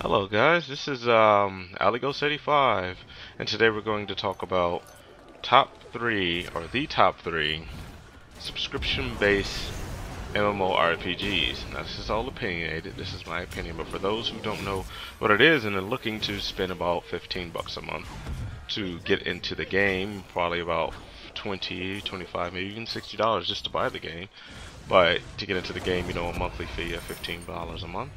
Hello guys, this is Aligos85, and today we're going to talk about top 3, or the top 3, subscription-based MMORPGs. Now this is all opinionated, this is my opinion, but for those who don't know what it is and are looking to spend about 15 bucks a month to get into the game, probably about 20, 25, maybe even $60 just to buy the game, but to get into the game, you know, a monthly fee of $15 a month.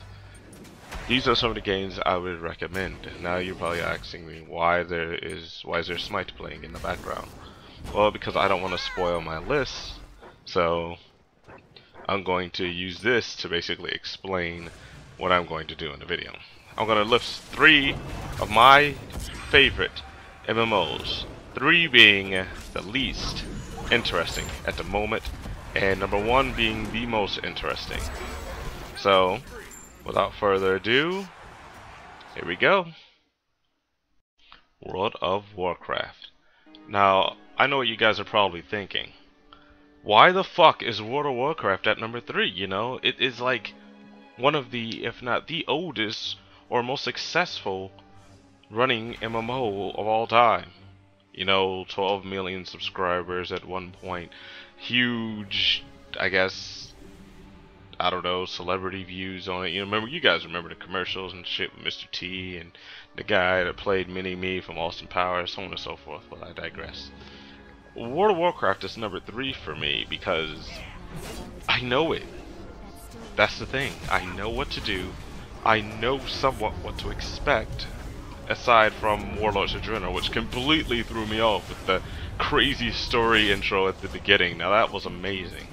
These are some of the games I would recommend. Now you're probably asking me why is there Smite playing in the background? Well, because I don't want to spoil my list, so I'm going to use this to basically explain what I'm going to do in the video. I'm going to list 3 of my favorite MMOs, 3 being the least interesting at the moment, and number 1 being the most interesting. So without further ado, here we go. World of Warcraft. Now, I know what you guys are probably thinking. Why the fuck is World of Warcraft at number 3? You know, it is like one of the, if not the oldest or most successful running MMO of all time. You know, 12 million subscribers at one point. Huge, I guess, I don't know, celebrity views on it. You know, you guys remember the commercials and shit with Mr. T and the guy that played Mini-Me from Austin Powers, so on and so forth, but I digress. World of Warcraft is number 3 for me because I know it. That's the thing. I know what to do. I know somewhat what to expect, aside from Warlords of Draenor, which completely threw me off with the crazy story intro at the beginning. Now that was amazing.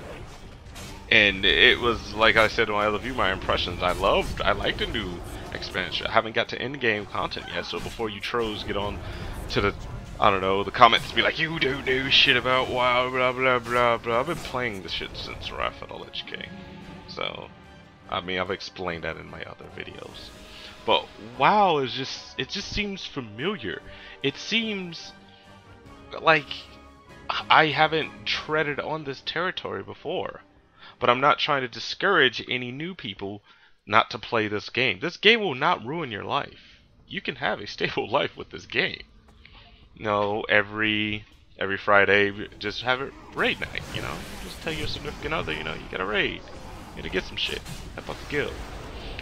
And it was, like I said in my other view, my impressions, I liked the new expansion. I haven't got to end-game content yet, so before you trolls get on to the, I don't know, the comments be like, you don't know shit about WoW, blah blah blah blah. I've been playing this shit since Wrath of the Lich King. So, I mean, I've explained that in my other videos. But WoW is just, it just seems familiar. It seems like I haven't treaded on this territory before. But I'm not trying to discourage any new people not to play this game. This game will not ruin your life. You can have a stable life with this game. You know, every Friday, just have a raid night, you know? Just tell your significant other, you know, you got a raid. You gotta get some shit. Have fun the guild.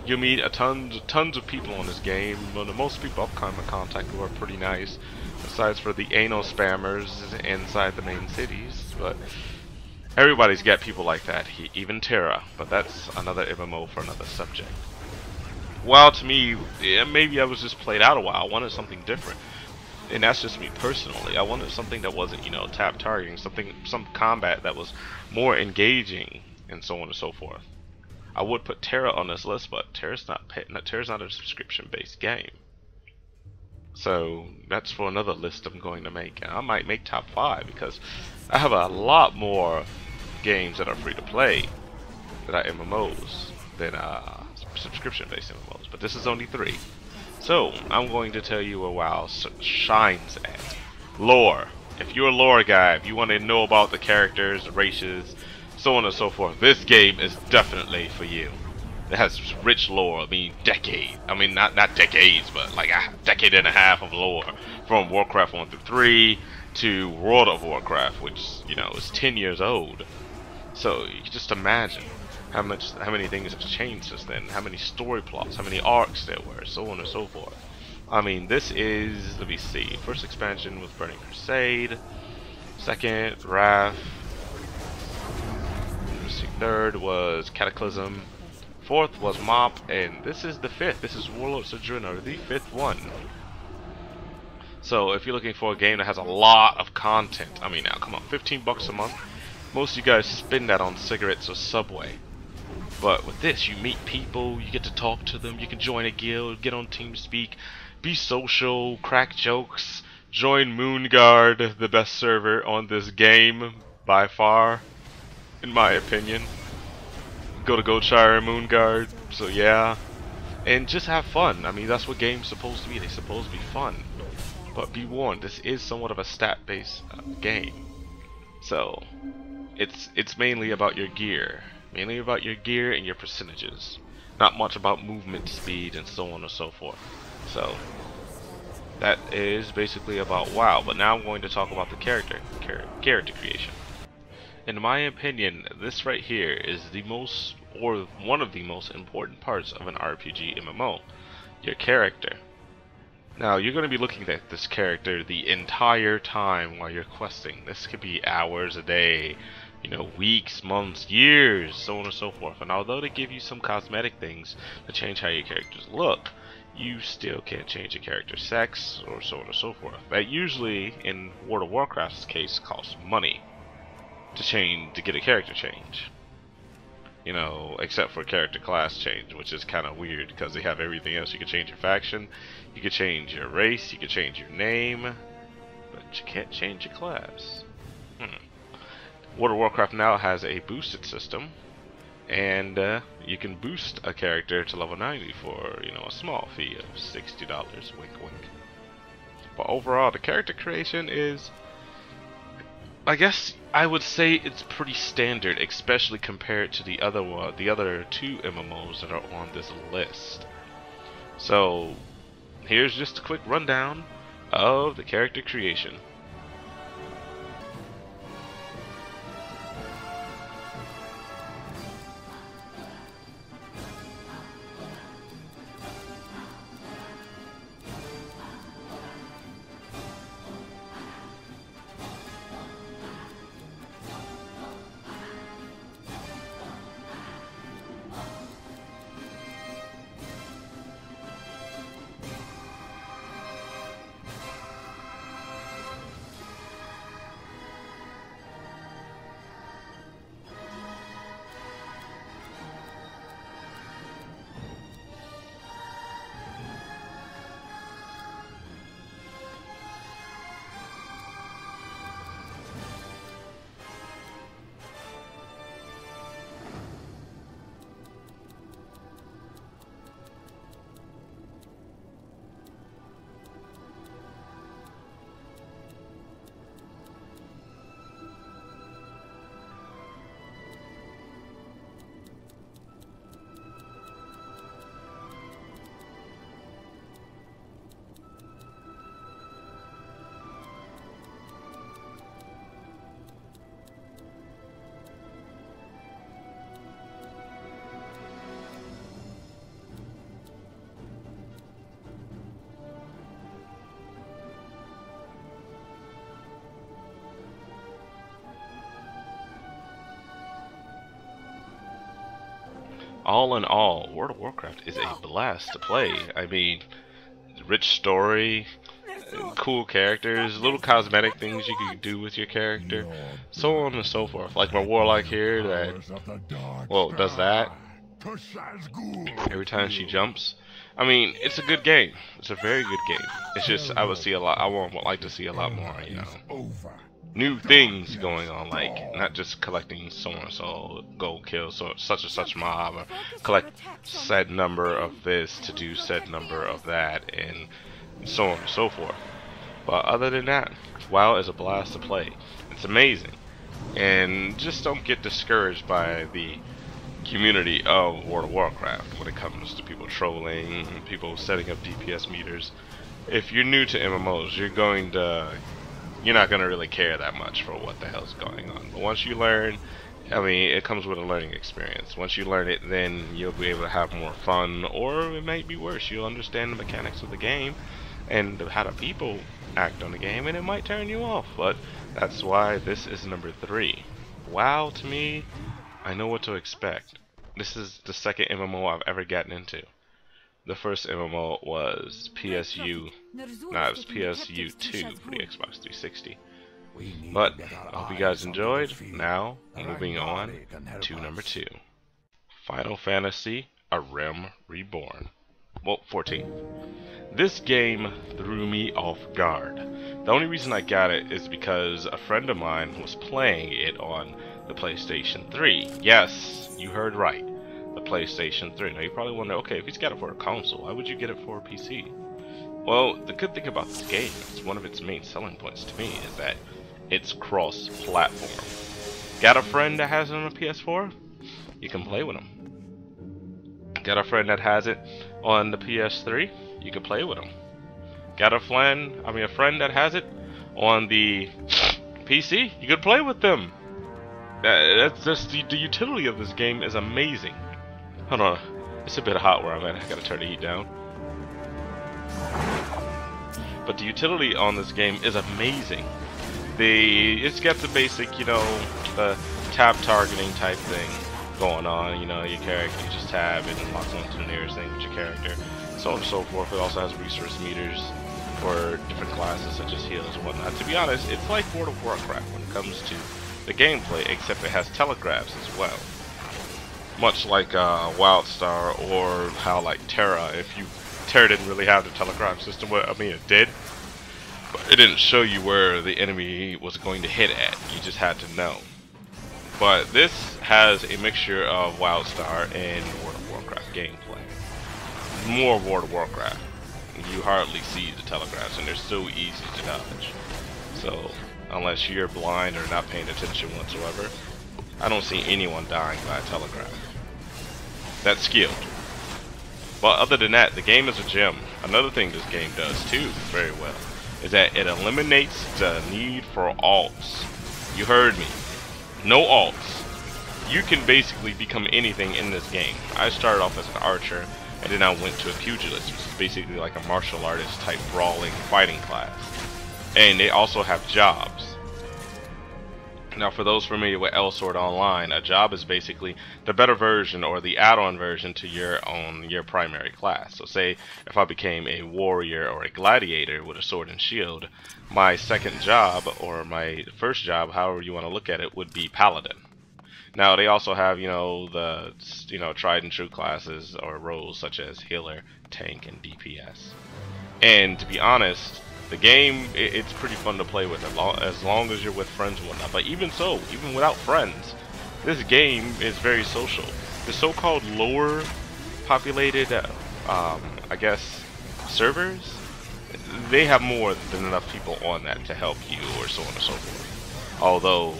You'll meet tons of people on this game. Well, the most people I've come in contact with are pretty nice. Besides for the anal spammers inside the main cities, but everybody's got people like that, even Terra, but that's another MMO for another subject. WoW to me, yeah, maybe I was just played out a while. I wanted something different, and that's just me personally. I wanted something that wasn't, you know, tap targeting, some combat that was more engaging, and so on and so forth. I would put Terra on this list, but Terra's not a subscription-based game. So that's for another list I'm going to make. And I might make top 5 because I have a lot more games that are free to play that are MMOs than subscription-based MMOs. But this is only 3. So I'm going to tell you where WoW shines at. Lore. If you're a lore guy, if you want to know about the characters, the races, so on and so forth, this game is definitely for you. It has rich lore. I mean, not decades, but like a decade and a half of lore from Warcraft 1 through 3 to World of Warcraft, which, you know, is 10 years old. So you can just imagine how many things have changed since then, how many story plots, how many arcs there were, so on and so forth. I mean, this is, let me see, first expansion was Burning Crusade, second Wrath, third was Cataclysm, fourth was Mop, and this is the 5th. This is Warlords of Draenor, the 5th one. So if you're looking for a game that has a lot of content, I mean, now come on, 15 bucks a month. Most of you guys spend that on cigarettes or Subway. But with this, you meet people, you get to talk to them, you can join a guild, get on TeamSpeak, be social, crack jokes, join Moonguard, the best server on this game by far, in my opinion. Go to Goldshire and Moonguard, so yeah. And just have fun. I mean, that's what games supposed to be. They're supposed to be fun. But be warned, this is somewhat of a stat-based game. So it's mainly about your gear. Mainly about your gear and your percentages. Not much about movement speed and so on and so forth. So that is basically about WoW. But now I'm going to talk about the character creation. In my opinion, this right here is the most, or one of the most important parts of an RPG MMO. Your character. Now, you're going to be looking at this character the entire time while you're questing. This could be hours a day, you know, weeks, months, years, so on and so forth. And although they give you some cosmetic things to change how your characters look, you still can't change your character's sex, or so on and so forth. That usually, in World of Warcraft's case, costs money to get a character change. You know, except for character class change, which is kind of weird because they have everything else. You can change your faction, you can change your race, you can change your name, but you can't change your class. World of Warcraft now has a boosted system, and you can boost a character to level 90 for, you know, a small fee of $60. Wink, wink. But overall, the character creation is, I guess I would say it's pretty standard, especially compared to the other two MMOs that are on this list. So here's just a quick rundown of the character creation. All in all, World of Warcraft is a blast to play. I mean, rich story, cool characters, little cosmetic things you can do with your character, so on and so forth. Like my warlock here that, well, does that every time she jumps. I mean, it's a good game. It's a very good game. It's just I would like to see a lot more, you know, new things going on, like not just collecting so and so gold kills, so such and such mob, or collect said number of this to do said number of that, and so on and so forth. But other than that, WoW is a blast to play. It's amazing, and just don't get discouraged by the community of World of Warcraft when it comes to people trolling, people setting up DPS meters. If you're new to MMOs, you're not gonna really care that much for what the hell's going on. But once you learn, I mean, it comes with a learning experience. Once you learn it, then you'll be able to have more fun, or it might be worse. You'll understand the mechanics of the game and how the people act on the game, and it might turn you off. But that's why this is number 3. WoW, to me, I know what to expect. This is the second MMO I've ever gotten into. The first MMO was PSU. Nah, it was PSU 2 for the Xbox 360. But I hope you guys enjoyed. Now, moving on to number 2. Final Fantasy: A Realm Reborn. Well, 14. This game threw me off guard. The only reason I got it is because a friend of mine was playing it on the PlayStation 3. Yes, you heard right. The PlayStation 3. Now you probably wonder, okay, if he's got it for a console, why would you get it for a PC? Well, the good thing about this game, it's one of its main selling points to me, is that it's cross-platform. Got a friend that has it on a PS4? You can play with him. Got a friend that has it on the PS3, you can play with him. Got a friend that has it on the PC, you can play with them. That's just the utility of this game is amazing. Hold on, it's a bit hot where I'm at. I gotta turn the heat down. But the utility on this game is amazing. It's got the basic, you know, the tab targeting type thing going on. You know, your character, you just tab and it locks onto the nearest thing with your character, so on and so forth. It also has resource meters for different classes such as healers and whatnot. To be honest, it's like World of Warcraft when it comes to the gameplay, except it has telegraphs as well. Much like WildStar, or how like Terra, Terra didn't really have the telegraph system. Well, I mean, it did, but it didn't show you where the enemy was going to hit at. You just had to know. But this has a mixture of WildStar and World of Warcraft gameplay. More World of Warcraft. You hardly see the telegraphs, and they're so easy to dodge. So, unless you're blind or not paying attention whatsoever, I don't see anyone dying by a telegraph. That's skilled. But other than that, the game is a gem. Another thing this game does too very well is that it eliminates the need for alts. You heard me. No alts. You can basically become anything in this game. I started off as an archer, and then I went to a pugilist, which is basically like a martial artist type brawling fighting class. And they also have jobs. Now, for those familiar with L-Sword Online, a job is basically the better version or the add-on version to your primary class. So say if I became a warrior or a gladiator with a sword and shield, my second job, or my first job, however you want to look at it, would be paladin. Now they also have, you know, the tried and true classes or roles such as healer, tank, and DPS. And to be honest, the game, it's pretty fun to play with as long as you're with friends and whatnot. But even so, even without friends, this game is very social. The so-called lower populated, I guess, servers, they have more than enough people on that to help you, or so on and so forth. Although,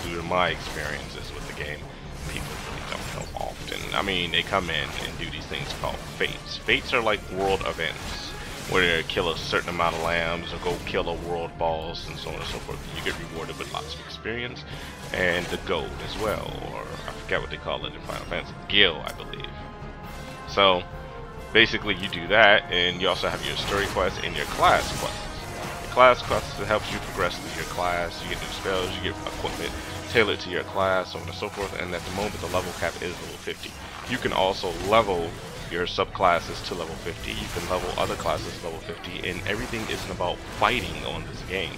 due to my experiences with the game, people really don't help often. I mean, they come in and do these things called fates. Fates are like world events, where you kill a certain amount of lambs or go kill a world boss and so on and so forth. You get rewarded with lots of experience and the gold as well, or I forget what they call it in Final Fantasy, gil, I believe. So basically you do that, and you also have your story quests and your class quests. Your class quests helps you progress through your class. You get new spells, you get equipment tailored to your class, so on and so forth. And at the moment the level cap is level 50. You can also level your subclasses to level 50. You can level other classes to level 50, and everything isn't about fighting on this game,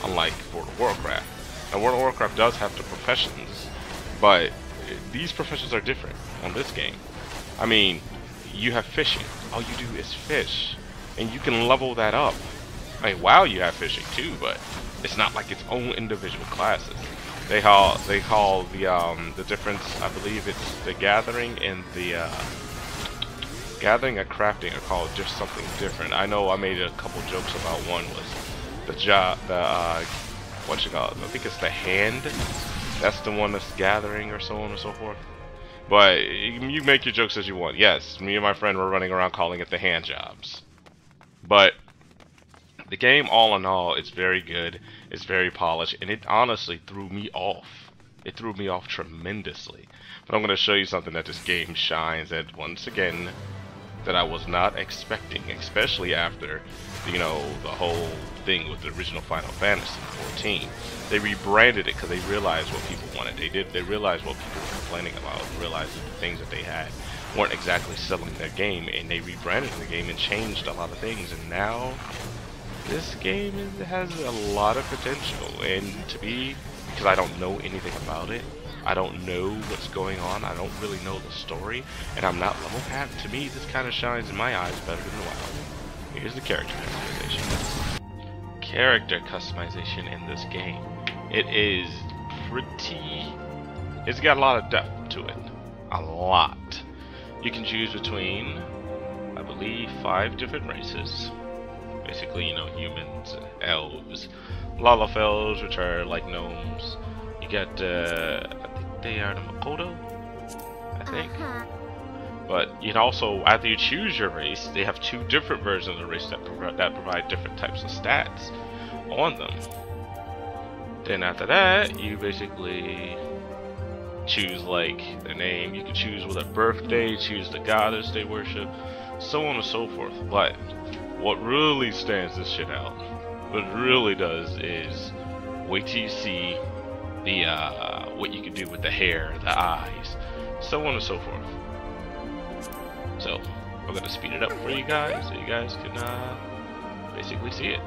unlike World of Warcraft. Now, World of Warcraft does have the professions, but these professions are different on this game. I mean, you have fishing. All you do is fish, and you can level that up. I mean, WoW, you have fishing too, but it's not like its own individual classes. They call the difference, I believe it's the gathering and the gathering and crafting are called just something different. I know I made a couple jokes about one was what you call it? I think it's the hand. That's the one that's gathering, or so on and so forth. But you make your jokes as you want. Yes, me and my friend were running around calling it the hand jobs. But the game, all in all, it's very good. It's very polished, and it honestly threw me off. It threw me off tremendously. But I'm going to show you something that this game shines at once again, that I was not expecting, especially after, you know, the whole thing with the original Final Fantasy 14. They rebranded it because they realized what people wanted. They realized what people were complaining about, realized that the things that they had weren't exactly selling their game, and they rebranded the game and changed a lot of things. And now this game has a lot of potential, and because I don't know anything about it, I don't know what's going on, I don't really know the story, and I'm not level capped. To me, this kind of shines in my eyes better than WoW. Here's the character customization. Character customization in this game. It's got a lot of depth to it. A lot. You can choose between, I believe, 5 different races. Basically, you know, humans, elves, Lalafels, which are like gnomes. You got, I think they are the Makoto, I think. But you can also, after you choose your race, they have 2 different versions of the race that provide different types of stats on them. Then after that, you basically choose like the name. You can choose what a birthday, choose the goddess they worship, so on and so forth. But what really stands this shit out, what it really does, is wait till you see the what you can do with the hair, the eyes, so on and so forth. So I'm gonna speed it up for you guys so you guys can basically see it.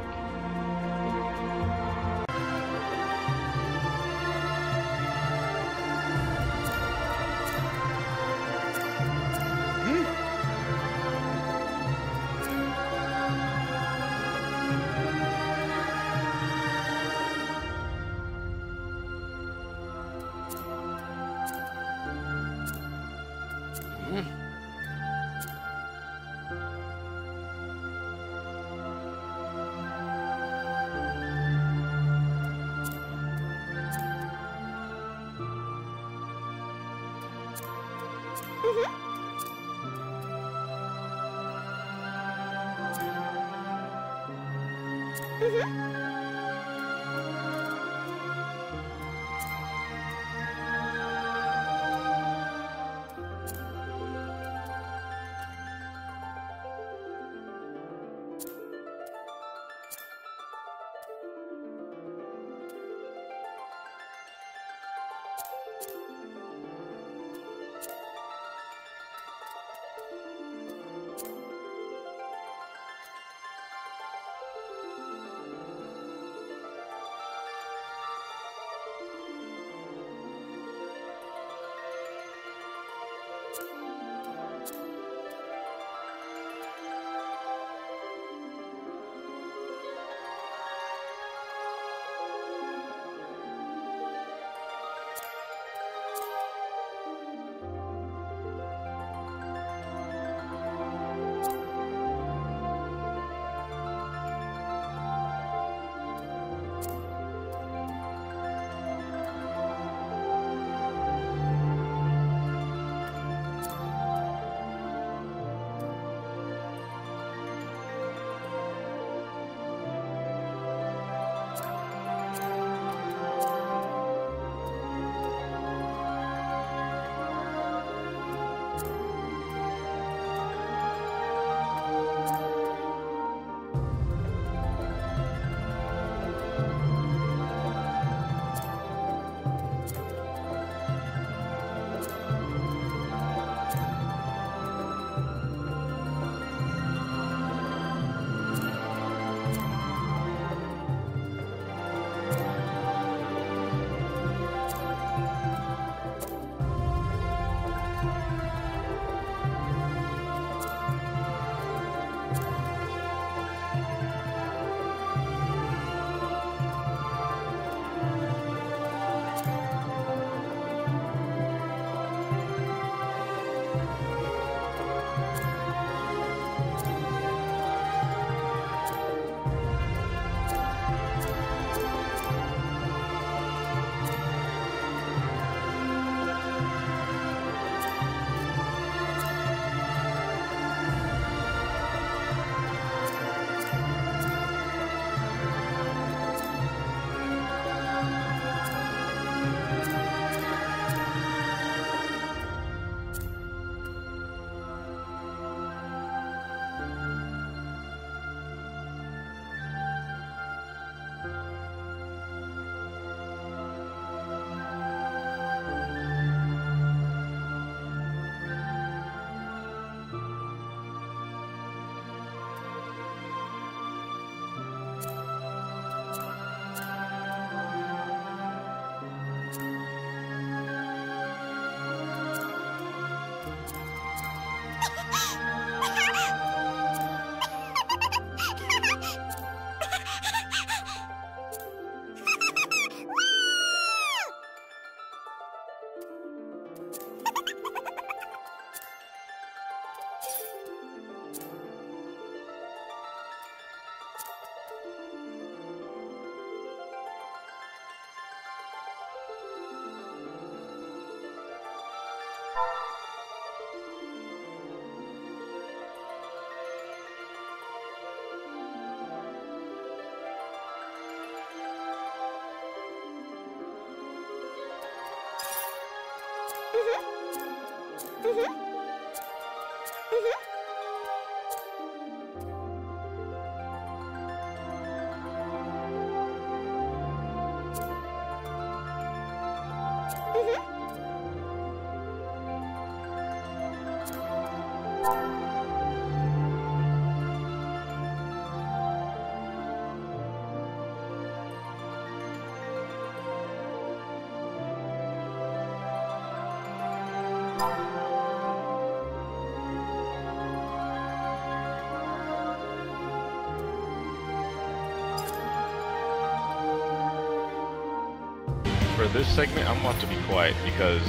For this segment, I'm about to be quiet because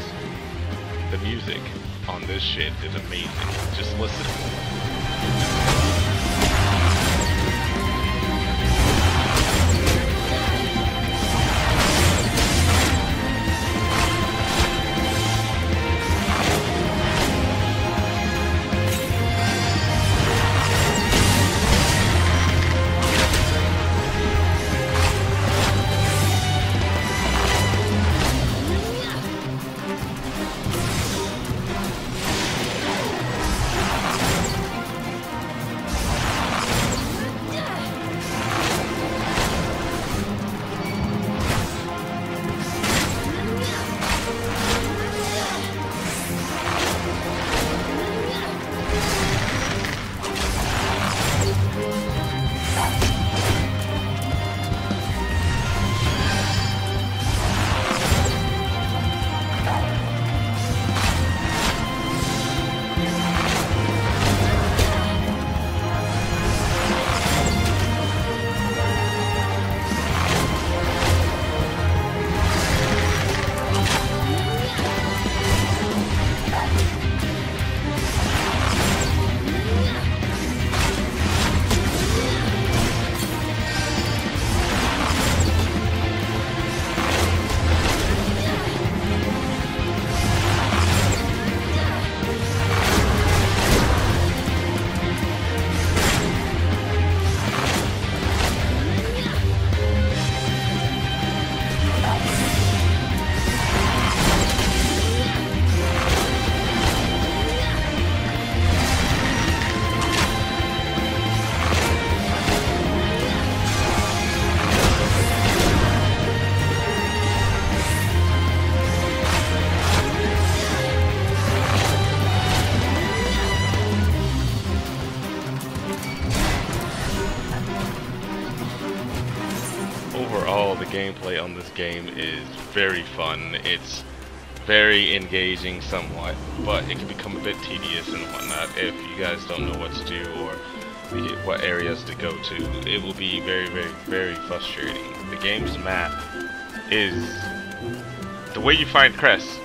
the music on this shit is amazing. Just listen. Overall, the gameplay on this game is very fun. It's very engaging somewhat, but it can become a bit tedious and whatnot if you guys don't know what to do or what areas to go to. It will be very, very, very frustrating. The game's map is... the way you find quests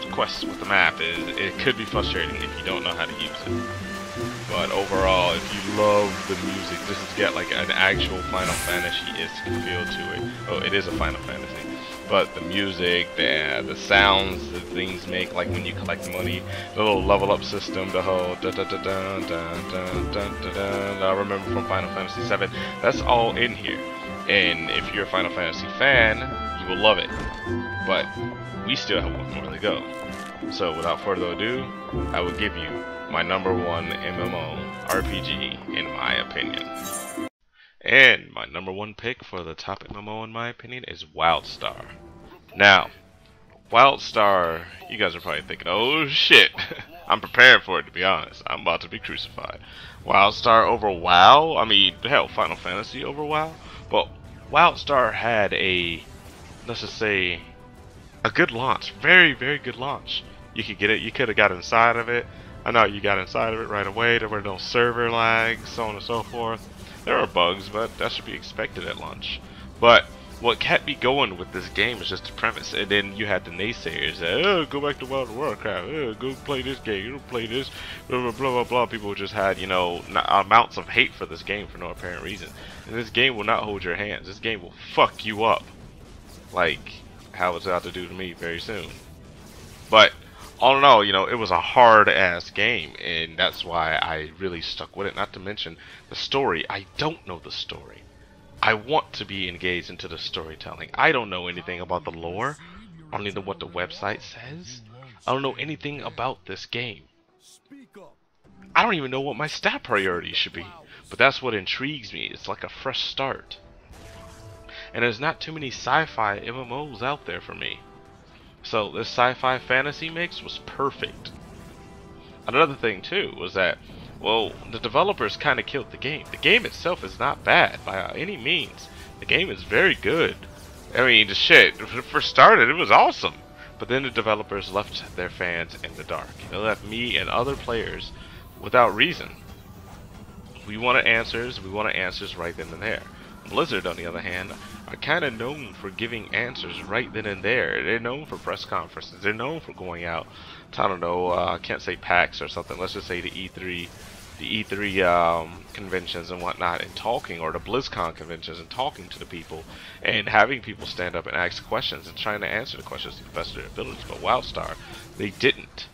with the map is it could be frustrating if you don't know how to use it. But overall, if you love the music, this has got like an actual Final Fantasy-esque feel to it. Oh, it is a Final Fantasy. But the music, the sounds that things make, like when you collect money, the little level up system, the whole da da da da da da da da. I remember from Final Fantasy VII, that's all in here. And if you're a Final Fantasy fan, you will love it. But we still have one more to go. So without further ado, I will give you my #1 MMORPG in my opinion. And my #1 pick for the top MMO in my opinion is WildStar. Now, WildStar, you guys are probably thinking, oh shit, I'm prepared for it to be honest. I'm about to be crucified. WildStar over WoW? I mean, hell, Final Fantasy over WoW? But WildStar had a, let's just say, a good launch. Very, very good launch. You could get it, you could have got inside of it. I know you got inside of it right away. There were no server lags, so on and so forth. There are bugs, but that should be expected at launch. But what kept me going with this game is just the premise. And then you had the naysayers that, oh, go back to World of Warcraft, oh, go play this game, you don't play this, blah, blah, blah, blah, blah. People just had, you know, amounts of hate for this game for no apparent reason. And this game will not hold your hands. This game will fuck you up. Like how it's about to do to me very soon. But all in all, you know, it was a hard-ass game, and that's why I really stuck with it. Not to mention the story. I don't know the story. I want to be engaged into the storytelling. I don't know anything about the lore. I don't even know what the website says. I don't know anything about this game. I don't even know what my stat priority should be. But that's what intrigues me. It's like a fresh start. And there's not too many sci-fi MMOs out there for me. So this sci-fi fantasy mix was perfect. Another thing too was that, well, the developers kind of killed the game. The game itself is not bad by any means. The game is very good. I mean, the shit, when it first started, it was awesome. But then the developers left their fans in the dark. They left me and other players without reason. We wanted answers right then and there. Blizzard, on the other hand, are kind of known for giving answers right then and there. They're known for press conferences. They're known for going out to, I don't know, I can't say PAX or something. Let's just say the E3 conventions and whatnot, and talking, or the BlizzCon conventions and talking to the people and having people stand up and ask questions and trying to answer the questions to the best of their abilities. But WildStar, they didn't.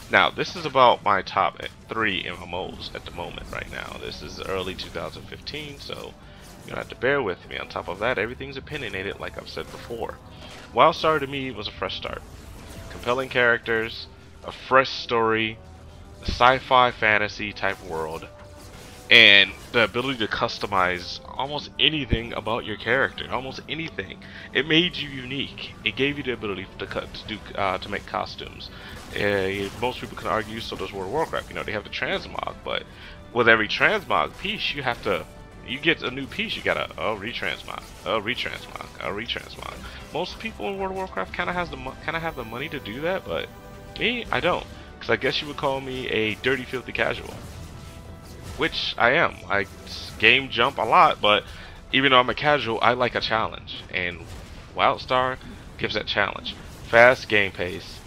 Now, this is about my top 3 MMOs at the moment right now. This is early 2015, so you're gonna have to bear with me. On top of that, everything's opinionated, like I've said before. WildStar to me was a fresh start. Compelling characters, a fresh story, a sci-fi fantasy type world, and the ability to customize almost anything about your character, almost anything. It made you unique. It gave you the ability to make costumes. Most people can argue so does World of Warcraft. You know, they have the transmog, but with every transmog piece, you get a new piece, you gotta retransmog, retransmog. Most people in World of Warcraft kind of have the money to do that, but me, I don't, because I guess you would call me a dirty, filthy casual, which I am. I game jump a lot, but even though I'm a casual, I like a challenge, and WildStar gives that challenge. Fast game pace,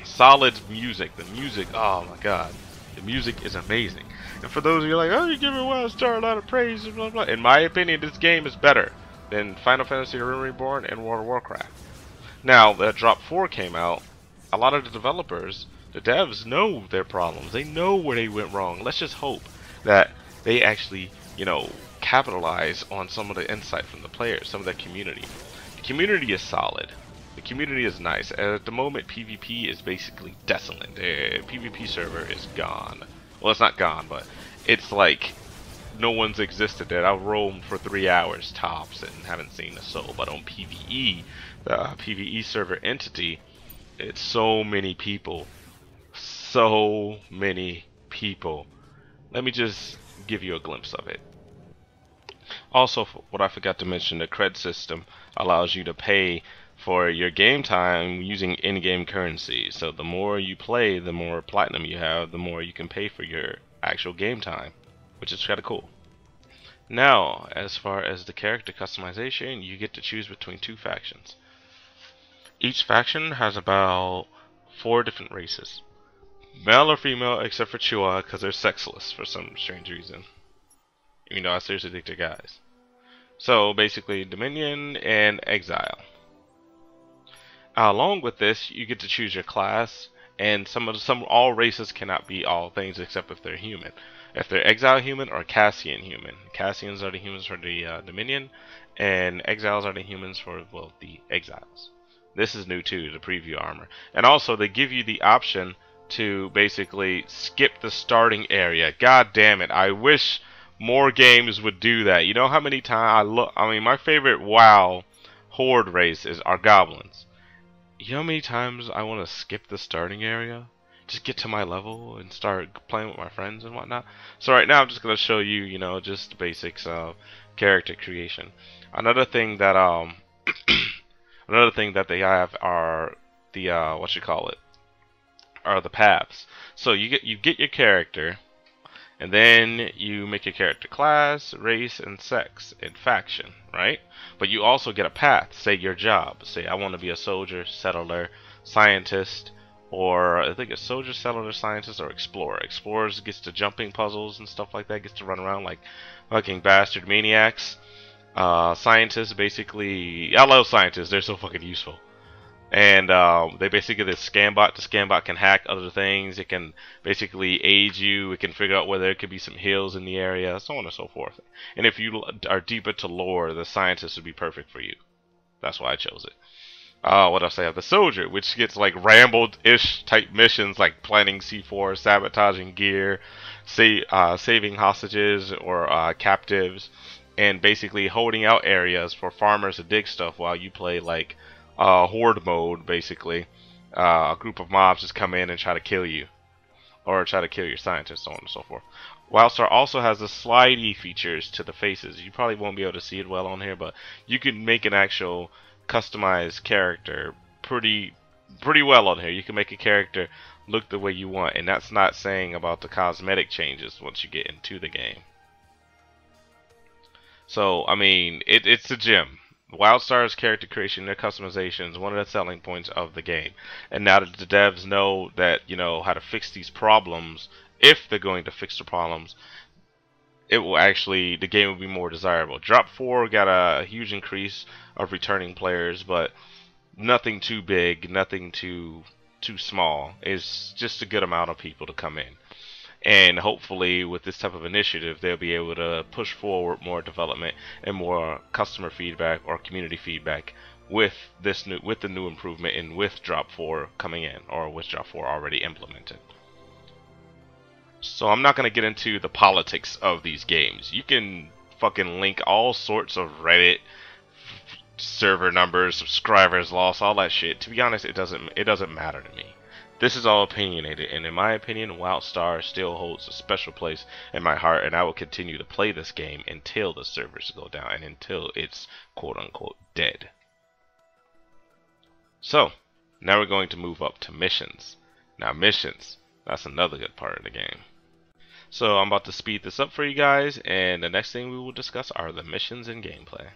solid music. The music, oh my god, the music is amazing. And for those of you like, oh, you're giving WildStar a lot of praise, blah, blah. In my opinion, this game is better than Final Fantasy Reborn and World of Warcraft. Now that Drop 4 came out, a lot of the developers, the devs, know their problems. They know where they went wrong. Let's just hope that they actually, you know, capitalize on some of the insight from the players, some of the community. The community is solid. The community is nice. At the moment, PvP is basically desolate. The PvP server is gone. Well, it's not gone, but it's like no one's existed there. I've roamed for 3 hours tops and haven't seen a soul. But on PvE, the PvE server entity, it's so many people. So many people. Let me just give you a glimpse of it. Also, what I forgot to mention, the cred system allows you to pay for your game time using in-game currency. So the more you play, the more platinum you have, the more you can pay for your actual game time, which is kind of cool. Now, as far as the character customization, you get to choose between 2 factions. Each faction has about 4 different races. Male or female, except for Chua, because they're sexless for some strange reason. Even though I seriously think they're guys. So basically, Dominion and Exile. Along with this, you get to choose your class, and all races cannot be all things except if they're human. If they're Exile human or Cassian human. Cassians are the humans for the Dominion, and Exiles are the humans for, well, the Exiles. This is new too, the preview armor. And also, they give you the option to basically skip the starting area. God damn it! I wish more games would do that. You know how many times I mean, my favorite WoW horde race are goblins. You know how many times I want to skip the starting area? Just get to my level and start playing with my friends and whatnot. So right now I'm just going to show you, you know, just the basics of character creation. Another thing that they have are the are the paths. So you get your character, and then you make your character class, race, and sex, and faction, right? But you also get a path, say your job. Say I want to be a soldier, settler, scientist, or I think a soldier, settler, scientist, or explorer. Explorers gets to jumping puzzles and stuff like that, gets to run around like fucking bastard maniacs. Scientists, basically, I love scientists, they're so fucking useful. And they basically get this scan bot. The scan bot can hack other things. It can basically aid you. It can figure out whether there could be some hills in the area, so on and so forth. And if you are deep into lore, the scientist would be perfect for you. That's why I chose it. what else I have? The soldier, which gets like rambled-ish type missions like planting C4, sabotaging gear, saving hostages or captives, and basically holding out areas for farmers to dig stuff while you play like horde mode. Basically, a group of mobs just come in and try to kill you or try to kill your scientists, so on and so forth. Wildstar also has the slidey features to the faces. You probably won't be able to see it well on here, but you can make an actual customized character pretty well on here. You can make a character look the way you want, and that's not saying about the cosmetic changes once you get into the game. So, I mean, it's a gem. WildStar's character creation, their customization is one of the selling points of the game. And now that the devs know that, you know, how to fix these problems, if they're going to fix the problems, it will actually, the game will be more desirable. Drop 4 got a huge increase of returning players, but nothing too big, nothing too small. It's just a good amount of people to come in. And hopefully with this type of initiative they'll be able to push forward more development and more customer feedback or community feedback with the new improvement and with Drop 4 coming in, or with Drop 4 already implemented. So I'm not going to get into the politics of these games. You can fucking link all sorts of Reddit server numbers, subscribers lost, all that shit. To be honest, it doesn't matter to me. This is all opinionated, and in my opinion, WildStar still holds a special place in my heart, and I will continue to play this game until the servers go down and until it's quote-unquote dead. So, now we're going to move up to missions. Now missions, that's another good part of the game. So I'm about to speed this up for you guys, and the next thing we will discuss are the missions and gameplay.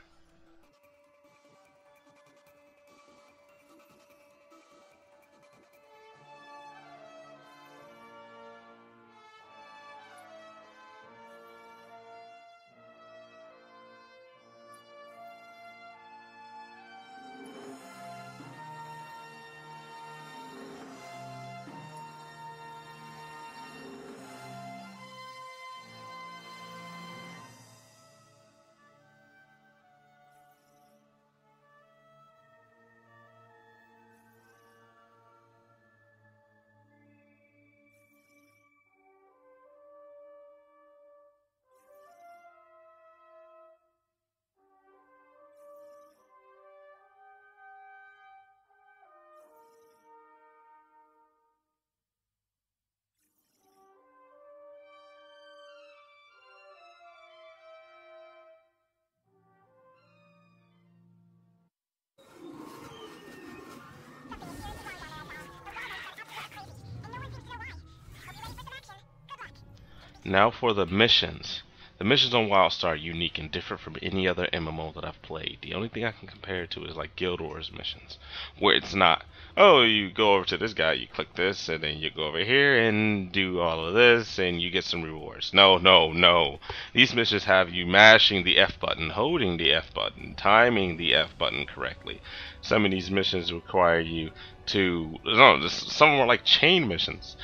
Now for the missions. The missions on WildStar are unique and different from any other MMO that I've played. The only thing I can compare it to is like Guild Wars missions, where it's not, oh, you go over to this guy, you click this, and then you go over here and do all of this, and you get some rewards. No, no, no. These missions have you mashing the F button, holding the F button, timing the F button correctly. Some of these missions require you to, no, some of them are like chain missions.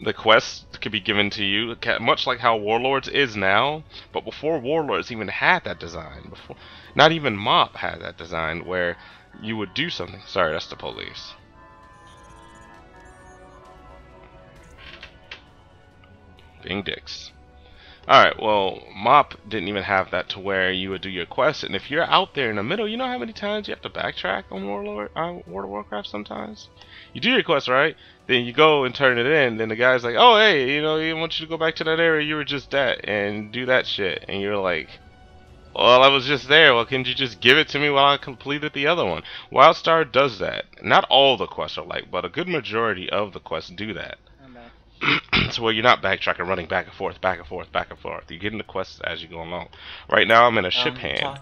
The quest could be given to you, much like how Warlords is now, but before Warlords even had that design, before, not even Mop had that design, where you would do something. Sorry, that's the police. Being dicks. Alright, well, Mop didn't even have that to where you would do your quest, and if you're out there in the middle, you know how many times you have to backtrack on World of Warcraft sometimes? You do your quest, right? Then you go and turn it in, then the guy's like, oh, hey, you know, he wants you to go back to that area you were just at, and do that shit, and you're like, well, I was just there, well, can't you just give it to me while I completed the other one? WildStar does that. Not all the quests are like, but a good majority of the quests do that. So where you're not backtracking, running back and forth, back and forth, back and forth. You're getting the quests as you go along. Right now, I'm in a ship hand.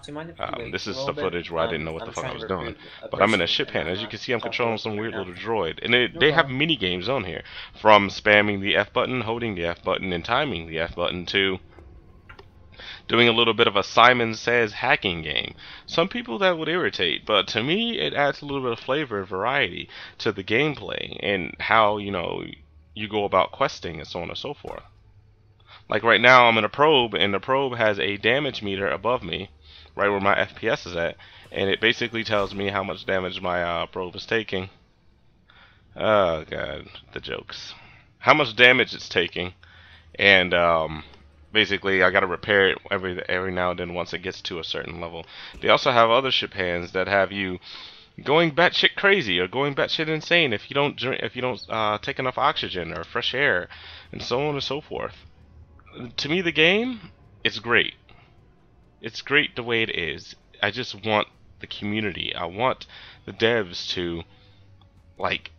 This is the footage where I didn't know what the fuck I was doing. But I'm in a ship hand. As you can see, I'm controlling some weird little droid. And they have mini games on here. From spamming the F button, holding the F button, and timing the F button, to doing a little bit of a Simon Says hacking game. Some people that would irritate, but to me, it adds a little bit of flavor and variety to the gameplay and how, you know, you go about questing and so on and so forth. Like right now I'm in a probe, and the probe has a damage meter above me right where my FPS is at, and it basically tells me how much damage my probe is taking. Oh god, the jokes. How much damage it's taking, and basically I gotta repair it every now and then once it gets to a certain level. They also have other ship hands that have you going batshit crazy or going batshit insane if you don't take enough oxygen or fresh air, and so on and so forth. To me, the game, it's great. It's great the way it is. I just want the community. I want the devs to like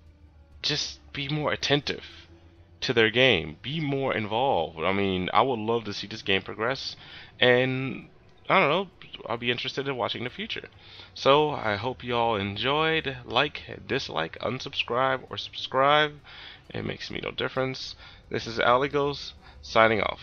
just be more attentive to their game, be more involved. I mean, I would love to see this game progress, and I don't know, I'll be interested in watching the future. So I hope you all enjoyed. Like, dislike, unsubscribe, or subscribe. It makes me no difference. This is Aligos signing off.